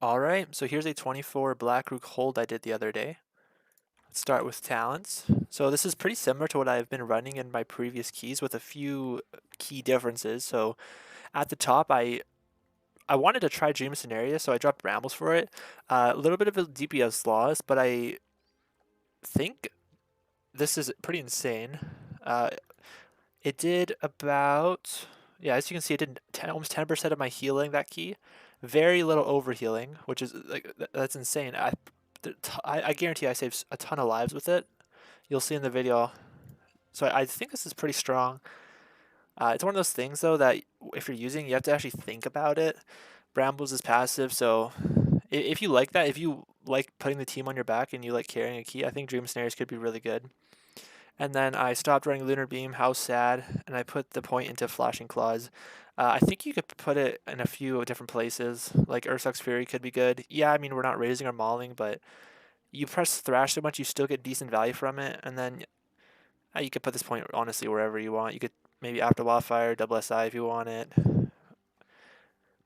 Alright, so here's a 24 Black Rook hold I did the other day. Let's start with talents. So this is pretty similar to what I've been running in my previous keys with a few key differences. So at the top, I wanted to try Dream Scenario, so I dropped Brambles for it. A little bit of a DPS loss, but I think this is pretty insane. It did about, yeah, as you can see, it did almost 10% of my healing, that key. Very little overhealing, which is like that's insane. I guarantee I saved a ton of lives with it. You'll see in the video. So I think this is pretty strong. It's one of those things though that if you're using, you have to actually think about it. Brambles is passive, so if you like that, if you like putting the team on your back and you like carrying a key, I think Dream Snares could be really good. And then I stopped running Lunar Beam, how sad, and I put the point into Flashing Claws. I think you could put it in a few different places, like Urso's Fury could be good. Yeah, I mean, we're not raising or mauling, but you press Thrash so much, you still get decent value from it, and then you could put this point, honestly, wherever you want. You could maybe after Wildfire, double SI if you want it.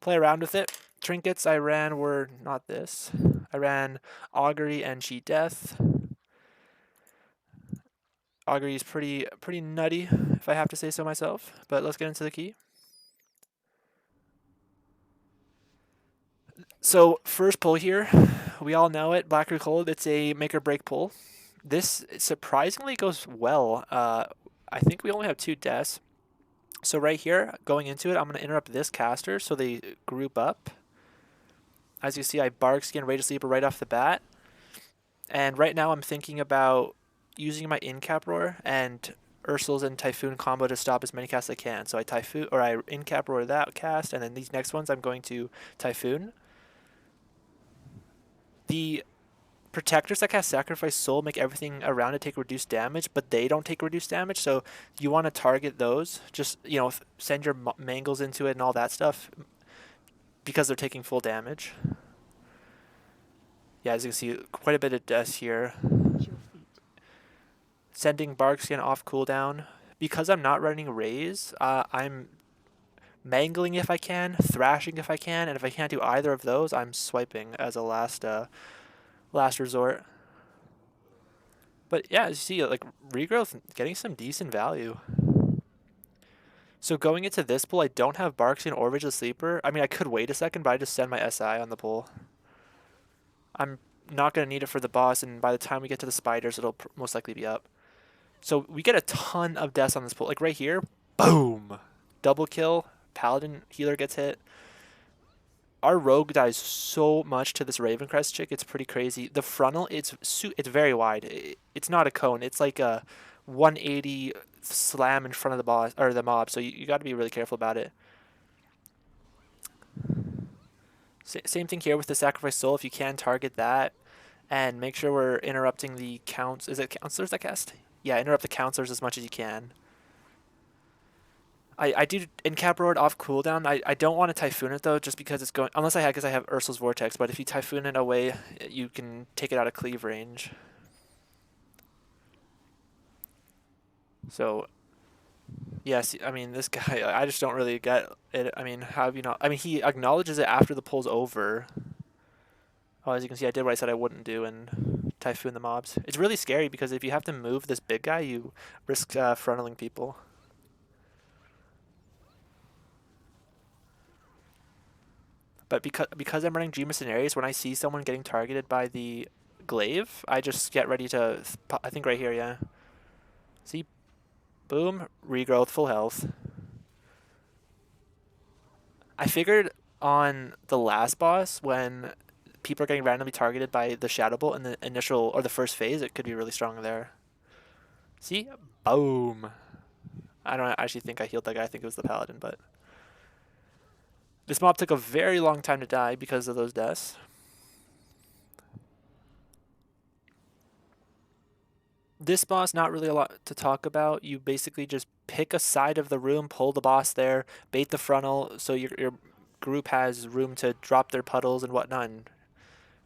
Play around with it. Trinkets I ran were not this. I ran Augury and Cheat Death. Augury is pretty nutty, if I have to say so myself. But let's get into the key. So first pull here, we all know it. Black Rook hold. It's a make or break pull. This surprisingly goes well. I think we only have 2 deaths. So right here, going into it, I'm going to interrupt this caster so they group up. As you see, I Bark Skin Rage Sleeper right off the bat. And right now I'm thinking about using my in-cap roar and Ursul's and Typhoon combo to stop as many casts as I can. So I Typhoon, or I in-cap roar that cast, and then these next ones I'm going to Typhoon. The protectors that cast Sacrifice Soul make everything around it take reduced damage, but they don't take reduced damage, so you want to target those. Just, you know, send your mangles into it and all that stuff because they're taking full damage. Yeah, as you can see, quite a bit of deaths here. Sending Barkskin off cooldown. Because I'm not running Raise, I'm mangling if I can, thrashing if I can, and if I can't do either of those, I'm swiping as a last resort. But yeah, as you see, like regrowth getting some decent value. So going into this pull, I don't have Barkskin or Vigil Sleeper. I mean, I could wait a second, but I just send my SI on the pull. I'm not going to need it for the boss, and by the time we get to the spiders, it'll most likely be up. So we get a ton of deaths on this pull. Like right here, boom! Double kill, Paladin healer gets hit. Our rogue dies so much to this Ravencrest chick, it's pretty crazy. The frontal, it's very wide. It's not a cone. It's like a 180 slam in front of the boss or the mob. So you got to be really careful about it. Same thing here with the Sacrifice Soul. If you can target that, and make sure we're interrupting the counts. Is it counselors that cast? Yeah, interrupt the counselors as much as you can. I do in-cap roar off cooldown. I don't want to Typhoon it though, just because it's going, unless I have Ursul's Vortex, but if you Typhoon it away, you can take it out of cleave range. So, yes, I mean, this guy, I just don't really get it. I mean, how have you not, I mean, he acknowledges it after the pull's over. Oh, as you can see, I did what I said I wouldn't do and Typhoon the mobs. It's really scary because if you have to move this big guy, you risk frontaling people. But because I'm running Dream Scenarios, when I see someone getting targeted by the glaive, I just get ready to, I think right here, yeah. See? Boom, regrowth, full health. I figured on the last boss, when people are getting randomly targeted by the Shadow Bolt in the initial, or the first phase, it could be really strong there. See? Boom. I don't actually think I healed that guy, I think it was the Paladin, but... This mob took a very long time to die because of those deaths. This boss, not really a lot to talk about. You basically just pick a side of the room, pull the boss there, bait the frontal, so your group has room to drop their puddles and whatnot, and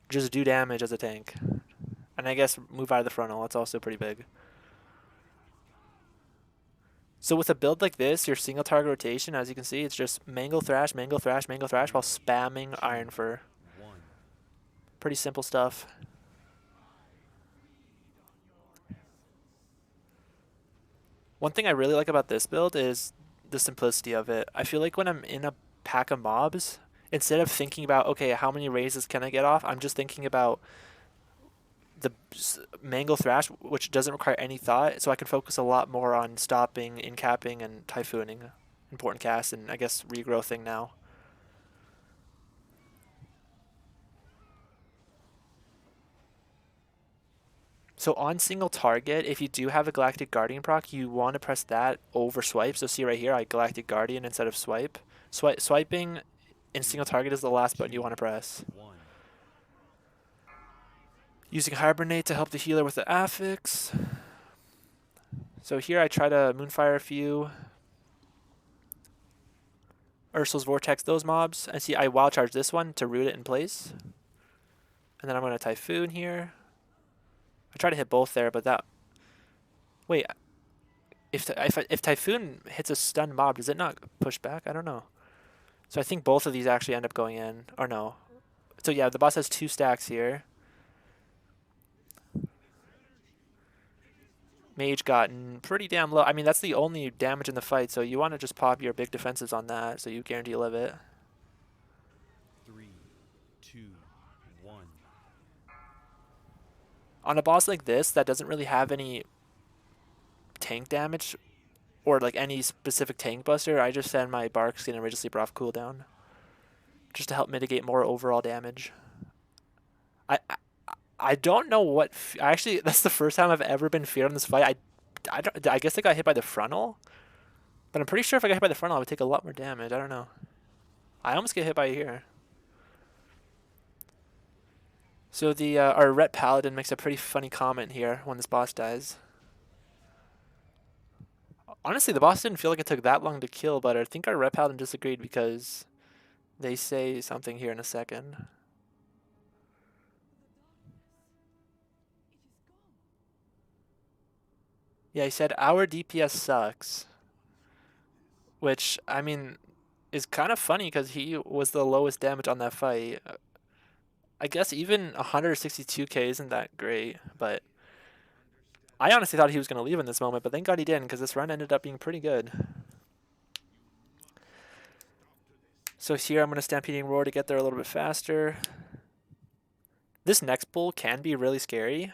just do damage as a tank. And I guess move out of the frontal, that's also pretty big. So with a build like this, your single target rotation, as you can see, it's just Mangle Thrash, Mangle Thrash, Mangle Thrash while spamming Iron Fur. Pretty simple stuff. One thing I really like about this build is the simplicity of it. I feel like when I'm in a pack of mobs, instead of thinking about, okay, how many raises can I get off, I'm just thinking about the Mango Thrash, which doesn't require any thought, so I can focus a lot more on stopping, incapping, and typhooning important casts, and I guess regrowthing now. So on single target, if you do have a Galactic Guardian proc, you want to press that over swipe. So see right here, I Galactic Guardian instead of swipe. Swiping in single target is the last button you want to press. Using Hibernate to help the healer with the affix. So here I try to Moonfire a few. Ursul's Vortex those mobs. And see, I Wild Charge this one to root it in place. And then I'm going to Typhoon here. I try to hit both there, but that... Wait, if Typhoon hits a stunned mob, does it not push back? I don't know. So I think both of these actually end up going in. Or no. So yeah, the boss has 2 stacks here. Mage gotten pretty damn low. I mean, that's the only damage in the fight, so you want to just pop your big defenses on that so you guarantee live it. 3, 2, 1. On a boss like this that doesn't really have any tank damage or like any specific tank buster, I just send my Bark Skin and Rage of Sleeper off cooldown just to help mitigate more overall damage. I don't know what... Actually, that's the first time I've ever been feared in this fight. I guess I got hit by the frontal, but I'm pretty sure if I got hit by the frontal, I would take a lot more damage. I don't know. I almost get hit by here. So the our Ret Paladin makes a pretty funny comment here when this boss dies. Honestly, the boss didn't feel like it took that long to kill, but I think our Ret Paladin disagreed because they say something here in a second. Yeah, he said, our DPS sucks. Which, I mean, is kind of funny because he was the lowest damage on that fight. I guess even 162k isn't that great, but I honestly thought he was going to leave in this moment, but thank God he didn't because this run ended up being pretty good. So here I'm going to Stampeding Roar to get there a little bit faster. This next pull can be really scary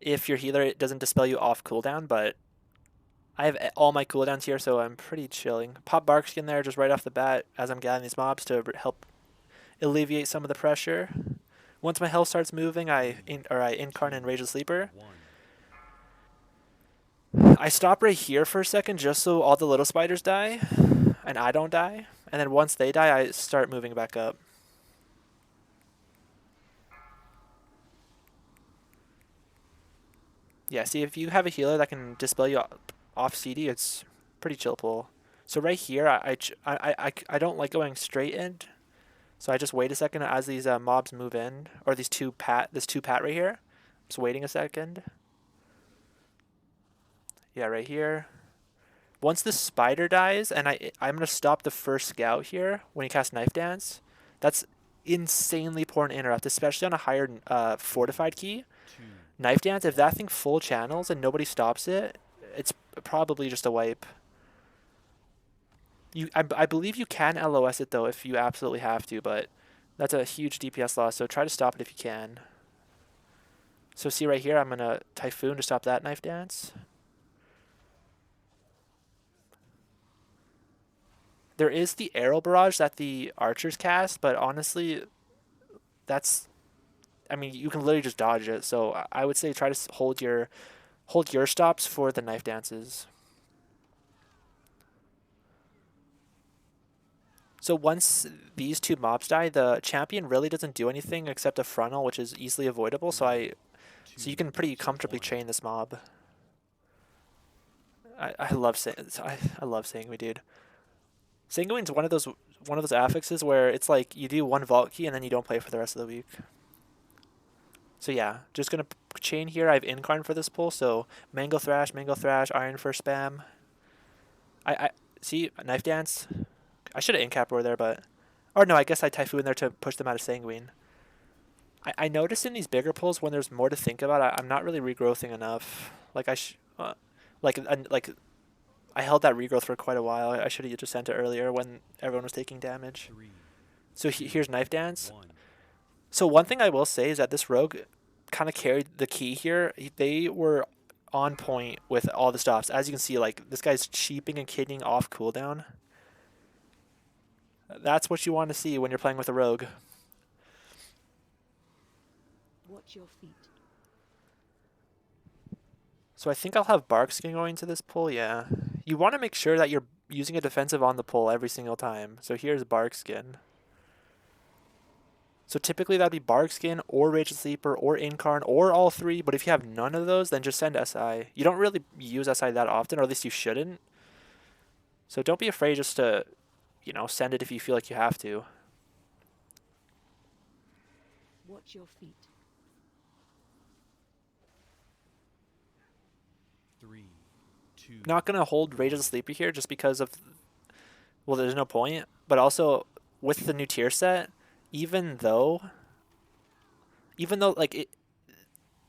if your healer doesn't dispel you off cooldown, but I have all my cooldowns here, so I'm pretty chilling. Pop Barkskin there just right off the bat as I'm gathering these mobs to help alleviate some of the pressure. Once my health starts moving, I Incarnate and Rage the Sleeper. I stop right here for a second just so all the little spiders die and I don't die. And then once they die, I start moving back up. Yeah, see, if you have a healer that can dispel you off CD, it's pretty chill pull. So right here, I don't like going straight in. So I just wait a second as these mobs move in, or this two pat right here. Just waiting a second. Yeah, right here. Once the spider dies, and I'm gonna stop the first scout here when he casts Knife Dance. That's insanely poor to interrupt, especially on a higher fortified key. Knife Dance, if that thing full channels and nobody stops it, it's probably just a wipe. I believe you can LOS it though if you absolutely have to, but that's a huge DPS loss, so try to stop it if you can. So see right here, I'm going to Typhoon to stop that Knife Dance. There is the Arrow Barrage that the archers cast, but honestly, that's... I mean, you can literally just dodge it, so I would say try to hold your stops for the Knife Dances. So once these two mobs die, the champion really doesn't do anything except a frontal, which is easily avoidable, so you can pretty comfortably chain this mob. I love Sanguine, dude. Sanguine's one of those affixes where it's like you do one vault key and then you don't play for the rest of the week. So yeah, just gonna chain here. I have Incarn for this pull, so Mango Thrash, Iron for spam. I see Knife Dance. I should have Incap Roar there, but... Or no, I guess I Typhoon there to push them out of Sanguine. I noticed in these bigger pulls when there's more to think about, I'm not really regrowthing enough. Like like I held that regrowth for quite a while. I should have just sent it earlier when everyone was taking damage. 3, So 2, here's Knife Dance. 1. So one thing I will say is that this rogue kind of carried the key here. They were on point with all the stops. As you can see, like this guy's cheaping and kidning off cooldown. That's what you want to see when you're playing with a rogue. Watch your feet. So I think I'll have Barkskin going to this pull, yeah. You want to make sure that you're using a defensive on the pull every single time. So here's Barkskin. So typically that'd be Barkskin or Rage of Sleeper or Incarn or all three, but if you have none of those, then just send SI. You don't really use SI that often, or at least you shouldn't. So don't be afraid just to, you know, send it if you feel like you have to. Watch your feet. 3, 2. Not going to hold Rage of the Sleeper here just because of, well, there's no point, but also with the new tier set, even though like it,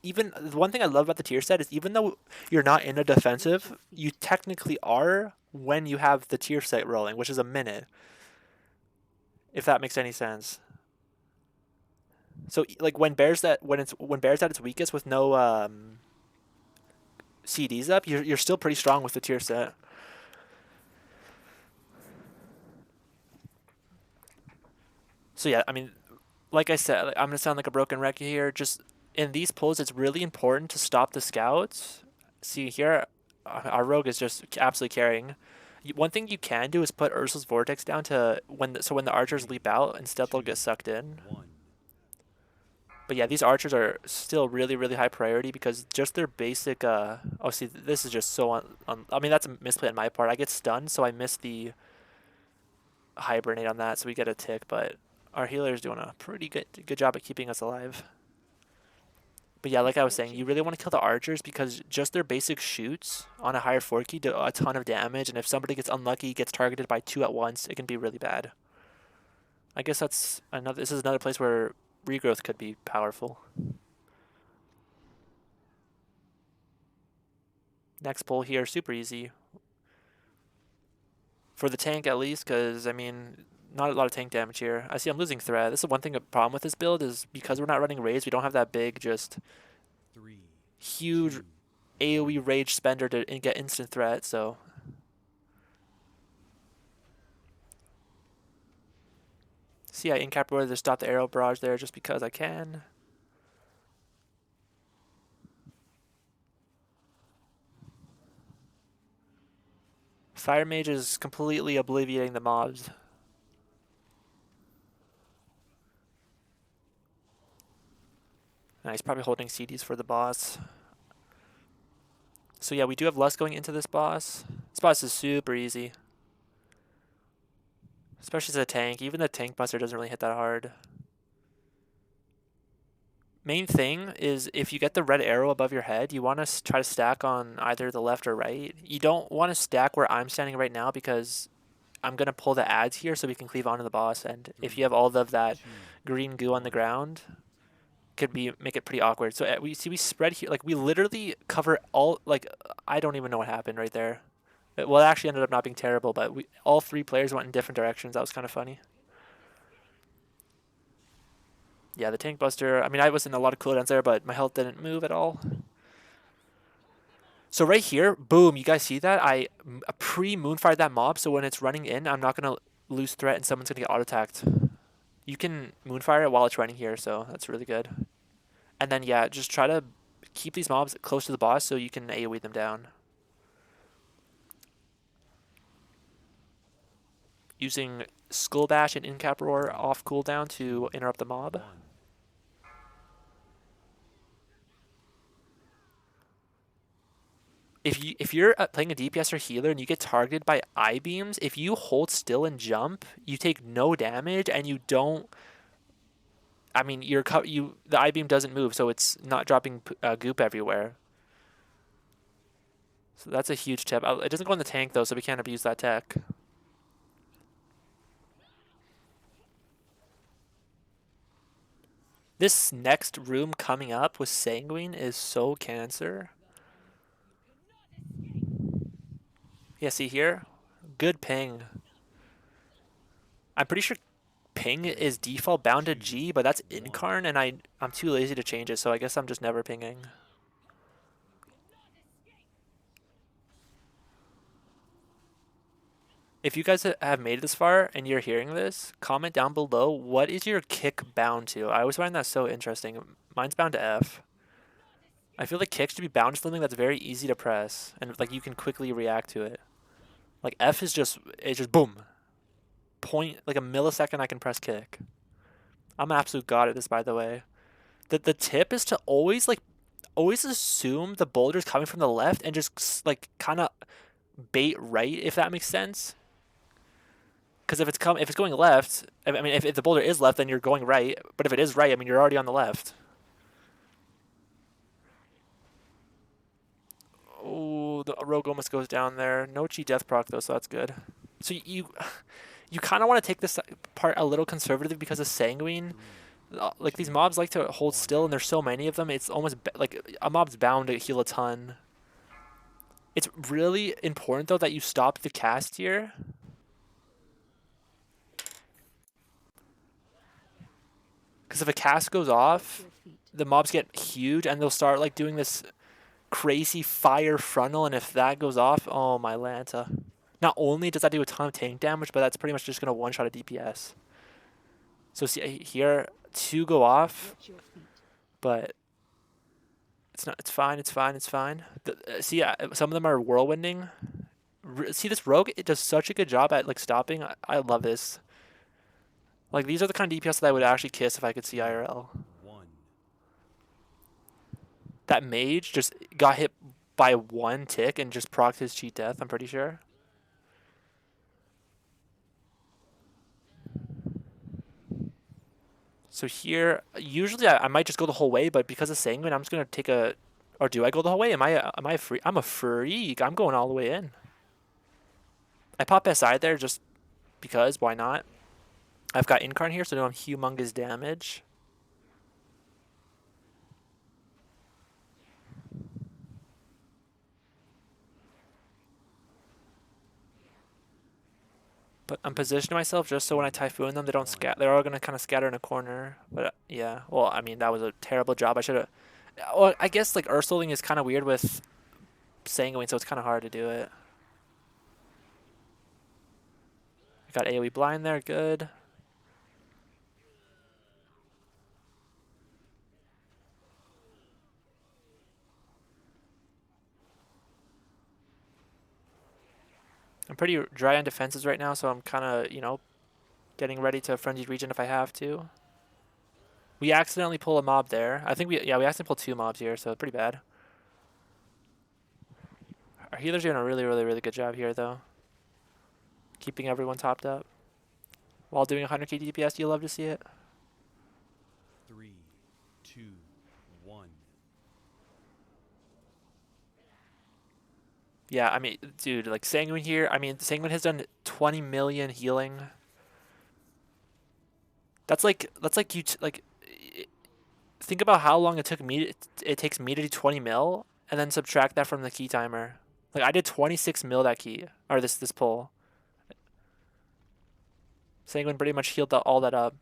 even the one thing I love about the tier set is even though you're not in a defensive, you technically are when you have the tier set rolling, which is a minute. If that makes any sense. So like when Bear's at its weakest with no CDs up, you're still pretty strong with the tier set. So yeah, I mean, like I said, I'm gonna sound like a broken record here. Just in these pulls, it's really important to stop the scouts. See here, our rogue is just absolutely carrying. One thing you can do is put Ursul's Vortex down to when the archers leap out, instead they'll get sucked in. 1. But yeah, these archers are still really, really high priority because just their basic. Oh, see, this is just so I mean, that's a misplay on my part. I get stunned, so I miss the hibernate on that, so we get a tick. But our healer is doing a pretty good job at keeping us alive. But yeah, like I was saying, you really want to kill the archers because just their basic shoots on a higher 4-key do a ton of damage, and if somebody gets unlucky, gets targeted by 2 at once, it can be really bad. I guess this is another place where regrowth could be powerful. Next pull here, super easy. For the tank at least, because, I mean, not a lot of tank damage here. I see I'm losing threat. This is one thing, a problem with this build is because we're not running raids, we don't have that big, just 3, huge 2, AoE rage spender to get instant threat, so. See, I incap roar to stop the arrow barrage there just because I can. Fire Mage is completely obliviating the mobs. He's probably holding CDs for the boss. So yeah, we do have less going into this boss. This boss is super easy. Especially as a tank. Even the tank buster doesn't really hit that hard. Main thing is if you get the red arrow above your head, you want to try to stack on either the left or right. You don't want to stack where I'm standing right now because I'm going to pull the ads here so we can cleave onto the boss. And if you have all of that green goo on the ground, could make it pretty awkward. So we spread here, like we literally cover all, like I don't even know what happened right there. Well, it actually ended up not being terrible, but all 3 players went in different directions. That was kind of funny. Yeah, the tank buster, I mean, I was in a lot of cooldowns there, but my health didn't move at all. So right here, boom, you guys see that? I pre-moonfired that mob, so when it's running in, I'm not going to lose threat and someone's going to get auto-attacked. You can moonfire it while it's running here, so that's really good. And then, yeah, just try to keep these mobs close to the boss so you can AoE them down. Using Skull Bash and Incap Roar off cooldown to interrupt the mob. 1. If you're playing a DPS or healer and you get targeted by I-beams, if you hold still and jump, you take no damage and you don't. I mean, the I-beam doesn't move, so it's not dropping goop everywhere. So that's a huge tip. It doesn't go in the tank though, so we can't abuse that tech. This next room coming up with Sanguine is so cancer. Yeah, see here? Good ping. I'm pretty sure ping is default bound to G, but that's incarn, and I'm too lazy to change it, so I guess I'm just never pinging. If you guys have made it this far and you're hearing this, comment down below what is your kick bound to. I always find that so interesting. Mine's bound to F. I feel like kick should be bound to something that's very easy to press and like you can quickly react to it. Like F is just boom. Point like a millisecond I can press kick. I'm an absolute god at this, by the way. The tip is to always assume the boulder's coming from the left and just like kind of bait right, if that makes sense. Because if it's going left, I mean, if the boulder is left, then you're going right. But if it is right, I mean, you're already on the left. Oh, the rogue almost goes down there. No chi death proc though, so that's good. So you kind of want to take this part a little conservative because of Sanguine. Like these mobs like to hold still, and there's so many of them. It's almost like a mob's bound to heal a ton. It's really important though that you stop the cast here. Because if a cast goes off, the mobs get huge and they'll start like doing this crazy fire frontal, and if that goes off, oh my Lanta. Not only does that do a ton of tank damage, but that's pretty much just going to one-shot a DPS. So see here, 2 go off, but it's fine. See, some of them are whirlwinding. See this rogue, it does such a good job at like stopping. I love this. Like these are the kind of DPS that I would actually kiss if I could see IRL. That mage just got hit by 1 tick and just procced his cheat death, I'm pretty sure. So here, usually I might just go the whole way, but because of Sanguine, I'm just gonna take a. Or do I go the whole way? Am I free? I'm a freak. I'm going all the way in. I pop SI there just because. Why not? I've got Incarn here, so I know I'm humongous damage. But I'm positioning myself just so when I Typhoon them, they don't scatter. They're all gonna kind of scatter in a corner. But yeah, well, I mean that was a terrible job. I should have. Well, I guess like Ursuling is kind of weird with Sanguine, so it's kind of hard to do it. I got AoE blind there, good. I'm pretty dry on defenses right now, so I'm kind of, you know, getting ready to frenzied region if I have to. We accidentally pull a mob there. I think we accidentally pulled 2 mobs here, so pretty bad. Our healers are doing a really good job here, though. Keeping everyone topped up. While doing 100k DPS, you love to see it. 3, 2, 1. Yeah, I mean, dude, like Sanguine here. I mean, Sanguine has done 20 million healing. That's like you think about how long it took me. It takes me to do 20 mil, and then subtract that from the key timer. Like I did 26 mil that key or this pull. Sanguine pretty much healed all that up.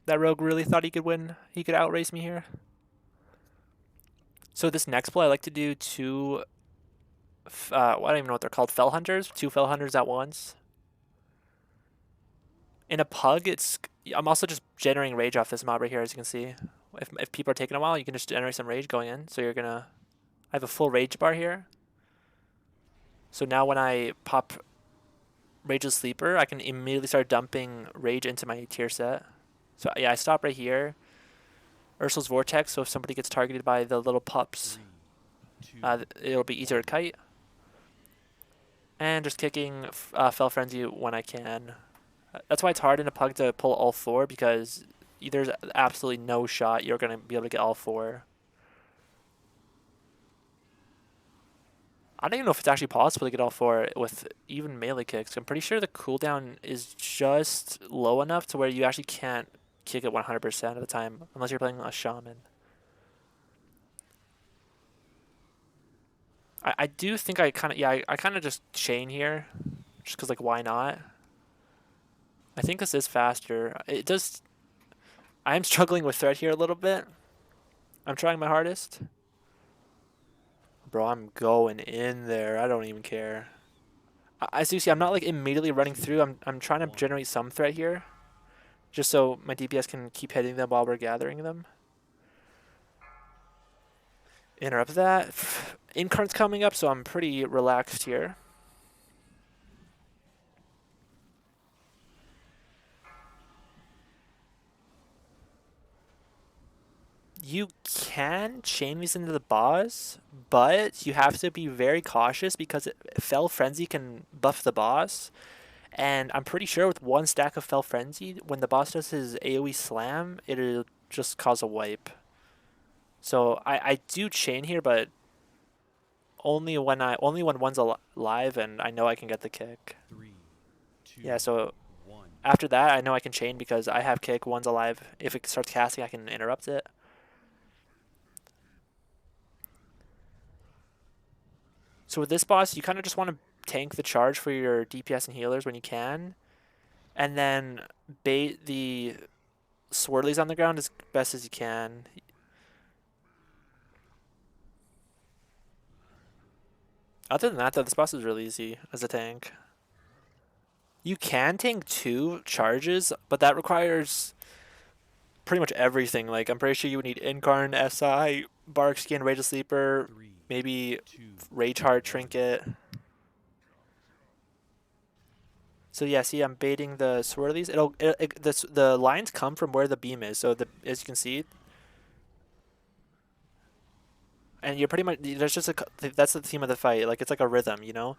That rogue really thought he could win. He could outrace me here. So this next play, I like to do 2. I don't even know what they're called. Fel Hunters. 2 Fel Hunters at once. In a pug, I'm also just generating rage off this mob right here, as you can see. If people are taking a while, you can just generate some rage going in. So you're gonna. I have a full rage bar here. So now when I pop Rage's Sleeper, I can immediately start dumping rage into my tier set. So yeah, I stop right here. Ursul's Vortex, so if somebody gets targeted by the little pups, 3, 2, it'll be easier to kite. And just kicking Fel Frenzy when I can. That's why it's hard in a pug to pull all 4, because there's absolutely no shot you're going to be able to get all 4. I don't even know if it's actually possible to get all 4 with even melee kicks. I'm pretty sure the cooldown is just low enough to where you actually can't kick it 100% of the time unless you're playing a shaman. I do think I kind of, yeah, I kind of just chain here just because, like, why not? I think this is faster. It does. I am struggling with threat here a little bit. I'm trying my hardest. Bro, I'm going in there. I don't even care. As you see, I'm not like immediately running through. I'm trying to generate some threat here, just so my DPS can keep hitting them while we're gathering them. Interrupt that. Incarn's coming up, so I'm pretty relaxed here. You can chain these into the boss, but you have to be very cautious because Fel Frenzy can buff the boss. And I'm pretty sure with 1 stack of Fel Frenzy, when the boss does his AoE slam, it'll just cause a wipe. So I do chain here, but only when one's alive and I know I can get the kick. 3, 2, Yeah, so 1. after that, I know I can chain because I have kick, one's alive. If it starts casting, I can interrupt it. So with this boss, you kind of just want to tank the charge for your DPS and healers when you can, and then bait the swirlies on the ground as best as you can. Other than that, though, this boss is really easy as a tank. You can tank 2 charges, but that requires pretty much everything. Like, I'm pretty sure you would need Incarn, SI, Bark Skin, Rage of Sleeper, 3, maybe 2, Rage Heart 1. Trinket. So yeah, see, I'm baiting the swirlies. The lines come from where the beam is. So as you can see, and you're pretty much there's just that's the theme of the fight. Like, it's like a rhythm, you know.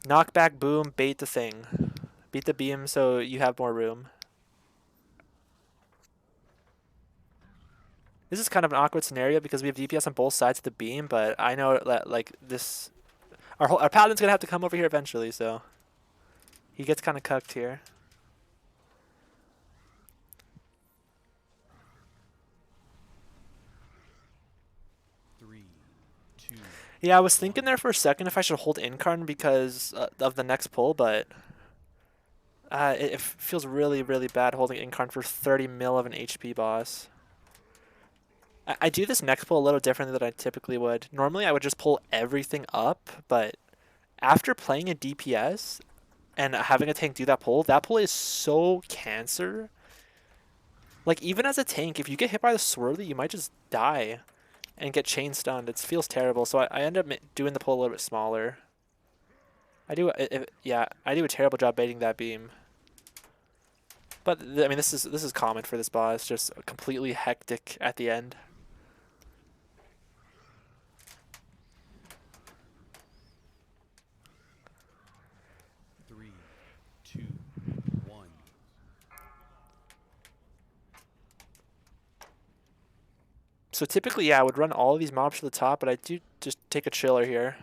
Knockback, boom, bait the thing, beat the beam so you have more room. This is kind of an awkward scenario because we have DPS on both sides of the beam, but I know that, like, this our paladin's gonna have to come over here eventually, so he gets kind of cucked here. 3, 2. Yeah, I was thinking there for a second if I should hold Incarn because of the next pull, but it feels really, really bad holding Incarn for 30 mil of an HP boss. I do this next pull a little differently than I typically would. Normally, I would just pull everything up, but after playing a DPS and having a tank do that pull is so cancer. Like, even as a tank, if you get hit by the swirly, you might just die and get chain stunned. It feels terrible, so I end up doing the pull a little bit smaller. I do a terrible job baiting that beam. But I mean, this is common for this boss, just completely hectic at the end. Three, two, one. So typically, yeah, I would run all of these mobs to the top, but I do just take a chiller here.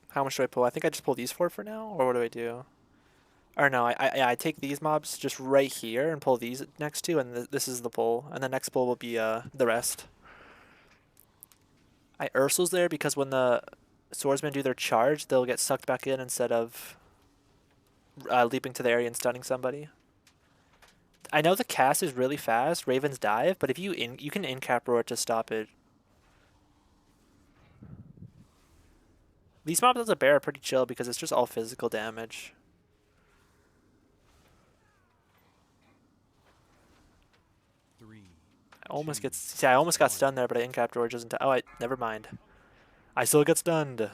How much do I pull? I think I just pull these 4 for now, or what do I do? Or no, I take these mobs just right here and pull these next two, and this is the pull, and the next pull will be the rest. I Ursul's there because when the swordsmen do their charge, they'll get sucked back in instead of leaping to the area and stunning somebody. I know the cast is really fast, Raven's Dive, but if you can in-cap roar to stop it. These mobs as a bear are pretty chill because it's just all physical damage. I almost got stunned there, but I in-capped roar doesn't. Oh, never mind. I still get stunned.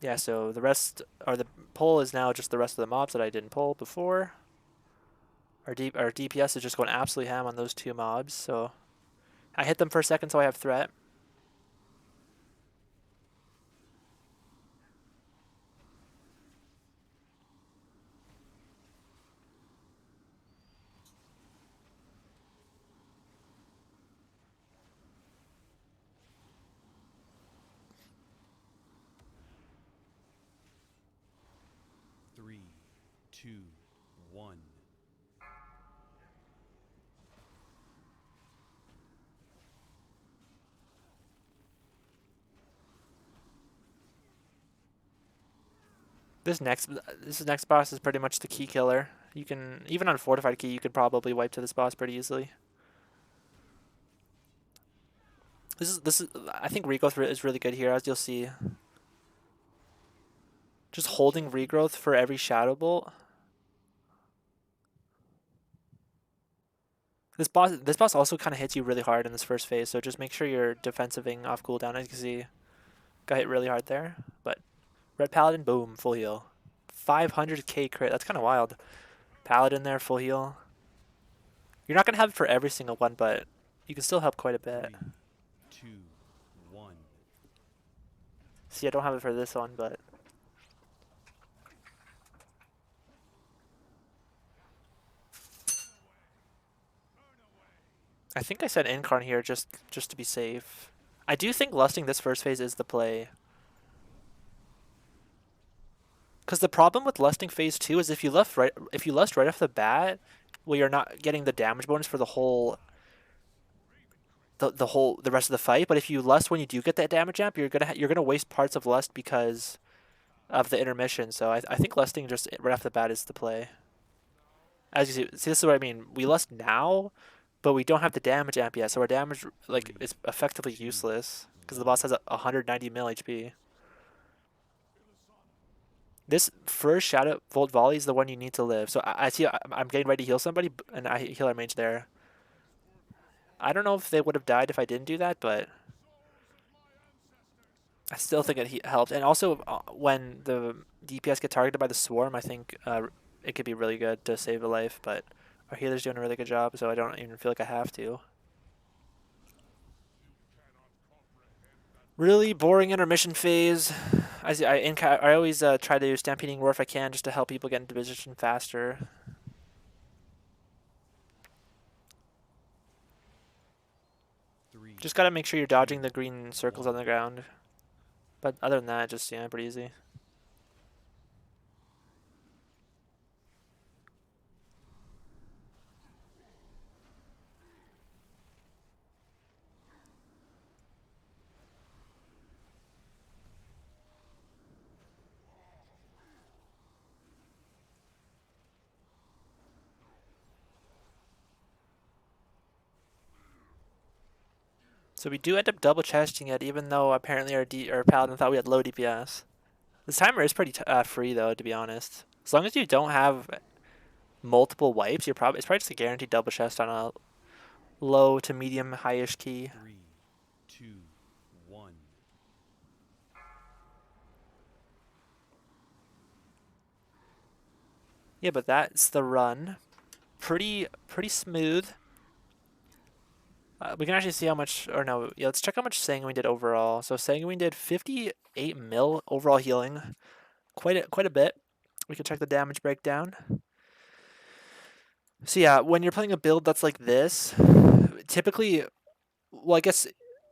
Yeah, so the rest, or the pull is now just the rest of the mobs that I didn't pull before. Our DPS is just going absolutely ham on those 2 mobs, so I hit them for a second, so I have threat. 2, 1. This next boss is pretty much the key killer. You can, even on fortified key, you could probably wipe to this boss pretty easily. This is I think regrowth is really good here, as you'll see. Just holding regrowth for every shadow bolt. This boss also kind of hits you really hard in this first phase, so just make sure you're defensiving off cooldown. As you can see, got hit really hard there. But Red Paladin, boom, full heal. 500k crit, that's kind of wild. Paladin there, full heal. You're not going to have it for every single one, but you can still help quite a bit. 3, 2, 1. See, I don't have it for this one, but... I think I said Incarn here just to be safe. I do think lusting this first phase is the play. Because the problem with lusting phase 2 is if you lust right off the bat, well, you're not getting the damage bonus for the whole the rest of the fight. But if you lust when you do get that damage amp, you're gonna waste parts of lust because of the intermission. So I think lusting just right off the bat is the play. As you see, this is what I mean. We lust now, but we don't have the damage amp yet, so our damage is effectively useless because the boss has 190 mil HP. This first Shadow Volt Volley is the one you need to live. So I see I'm getting ready to heal somebody, and I heal our mage there. I don't know if they would have died if I didn't do that, but I still think it helps. And also, when the DPS get targeted by the Swarm, I think it could be really good to save a life, but our healer's doing a really good job, so I don't even feel like I have to. Really boring intermission phase. I always try to do Stampeding Roar if I can, just to help people get into position faster. Just gotta make sure you're dodging the green circles on the ground. But other than that, just, yeah, pretty easy. So we do end up double chesting it, even though apparently our Paladin thought we had low DPS. This timer is pretty free though, to be honest. As long as you don't have multiple wipes, it's probably just a guaranteed double chest on a low to medium high-ish key. 3, 2, 1. Yeah, but that's the run. Pretty smooth. We can actually see how much, or no, yeah, let's check how much Sanguine did overall. So Sanguine did 58 mil overall healing. Quite a bit. We can check the damage breakdown. So yeah, when you're playing a build that's like this, typically, well, I guess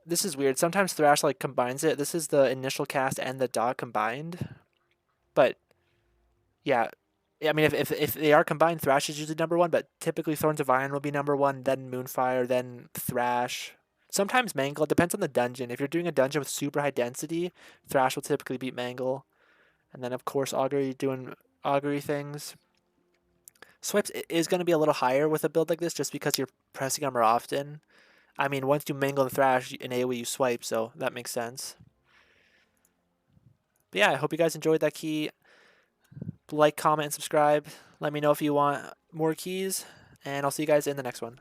this is weird. Sometimes Thrash like combines it. This is the initial cast and the dot combined. But yeah, I mean, if they are combined, Thrash is usually number one, but typically Thorns of Iron will be number one, then Moonfire, then Thrash. Sometimes Mangle. It depends on the dungeon. If you're doing a dungeon with super high density, Thrash will typically beat Mangle. And then, of course, Augury doing Augury things. Swipes is going to be a little higher with a build like this just because you're pressing them more often. I mean, once you Mangle and Thrash, in AoE you swipe, so that makes sense. But yeah, I hope you guys enjoyed that key. Like, comment, and subscribe. Let me know if you want more keys, and I'll see you guys in the next one.